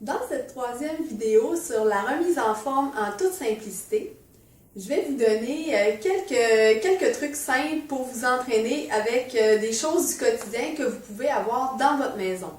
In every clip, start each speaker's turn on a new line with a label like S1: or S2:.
S1: Dans cette troisième vidéo sur la remise en forme en toute simplicité, je vais vous donner quelques trucs simples pour vous entraîner avec des choses du quotidien que vous pouvez avoir dans votre maison.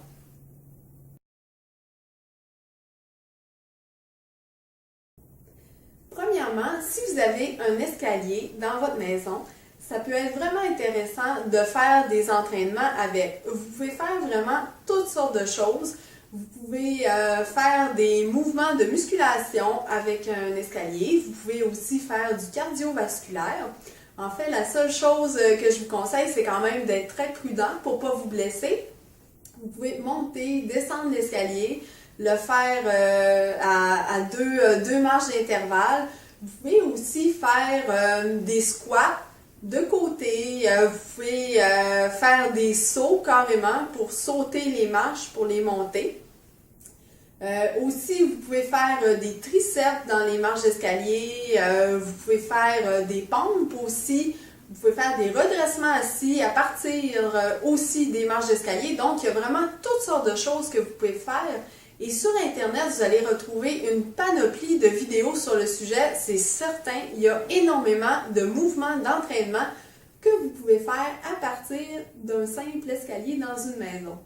S1: Premièrement, si vous avez un escalier dans votre maison, ça peut être vraiment intéressant de faire des entraînements avec. Vous pouvez faire vraiment toutes sortes de choses. Vous pouvez faire des mouvements de musculation avec un escalier. Vous pouvez aussi faire du cardiovasculaire. En fait, la seule chose que je vous conseille, c'est quand même d'être très prudent pour ne pas vous blesser. Vous pouvez monter, descendre l'escalier, le faire à deux marches d'intervalle. Vous pouvez aussi faire des squats de côté. Vous pouvez faire des sauts carrément pour sauter les marches, pour les monter. Aussi, vous pouvez faire des triceps dans les marches d'escalier. Vous pouvez faire des pompes aussi. Vous pouvez faire des redressements assis à partir aussi des marches d'escalier. Donc, il y a vraiment toutes sortes de choses que vous pouvez faire. Et sur Internet, vous allez retrouver une panoplie de vidéos sur le sujet. C'est certain, il y a énormément de mouvements d'entraînement que vous pouvez faire à partir d'un simple escalier dans une maison.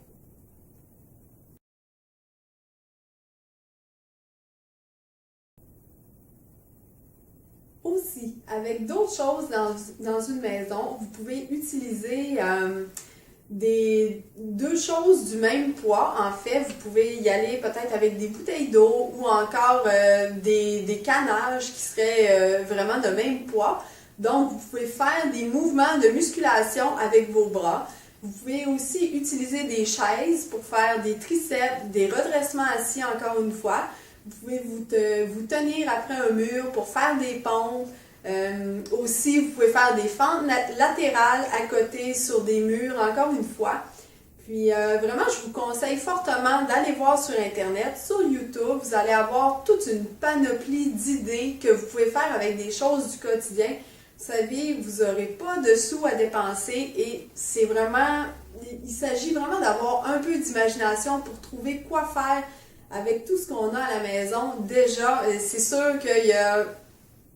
S1: Aussi, avec d'autres choses dans une maison, vous pouvez utiliser deux choses du même poids. En fait, vous pouvez y aller peut-être avec des bouteilles d'eau ou encore des canages qui seraient vraiment de même poids. Donc, vous pouvez faire des mouvements de musculation avec vos bras. Vous pouvez aussi utiliser des chaises pour faire des triceps, des redressements assis encore une fois. Vous pouvez vous tenir après un mur pour faire des pompes. Aussi, vous pouvez faire des fentes latérales à côté sur des murs, encore une fois. Puis vraiment, je vous conseille fortement d'aller voir sur Internet, sur YouTube. Vous allez avoir toute une panoplie d'idées que vous pouvez faire avec des choses du quotidien. Vous savez, vous n'aurez pas de sous à dépenser et c'est vraiment, il s'agit vraiment d'avoir un peu d'imagination pour trouver quoi faire avec tout ce qu'on a à la maison. Déjà, c'est sûr qu'il y a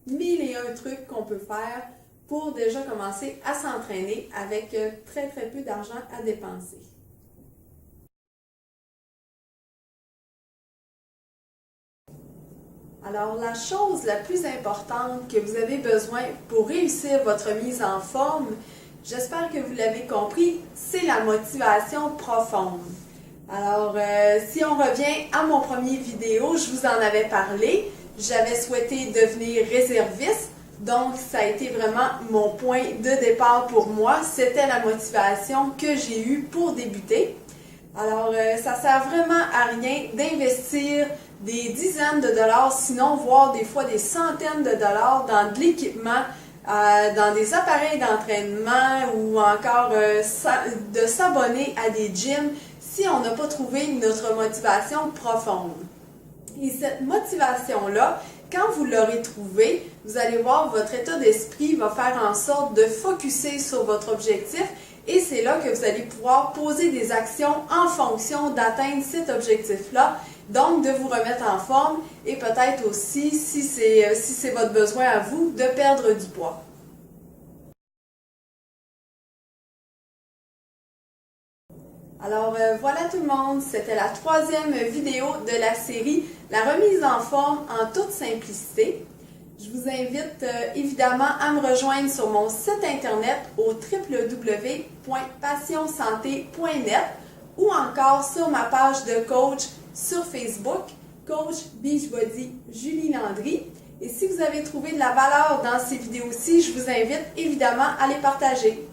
S1: 1001 trucs qu'on peut faire pour déjà commencer à s'entraîner avec très peu d'argent à dépenser. Alors, la chose la plus importante que vous avez besoin pour réussir votre mise en forme, j'espère que vous l'avez compris, c'est la motivation profonde. Alors, si on revient à mon premier vidéo, je vous en avais parlé. J'avais souhaité devenir réserviste, donc ça a été vraiment mon point de départ pour moi. C'était la motivation que j'ai eue pour débuter. Alors, ça ne sert vraiment à rien d'investir des dizaines de dollars, sinon voire des fois des centaines de dollars dans de l'équipement, dans des appareils d'entraînement ou encore de s'abonner à des gyms si on n'a pas trouvé notre motivation profonde. Et cette motivation-là, quand vous l'aurez trouvée, vous allez voir, votre état d'esprit va faire en sorte de focusser sur votre objectif et c'est là que vous allez pouvoir poser des actions en fonction d'atteindre cet objectif-là, donc de vous remettre en forme et peut-être aussi, si c'est votre besoin à vous, de perdre du poids. Alors voilà tout le monde, c'était la troisième vidéo de la série La remise en forme en toute simplicité. Je vous invite évidemment à me rejoindre sur mon site internet au www.passionsanté.net ou encore sur ma page de coach sur Facebook, Coach Beachbody Julie Landry. Et si vous avez trouvé de la valeur dans ces vidéos-ci, je vous invite évidemment à les partager.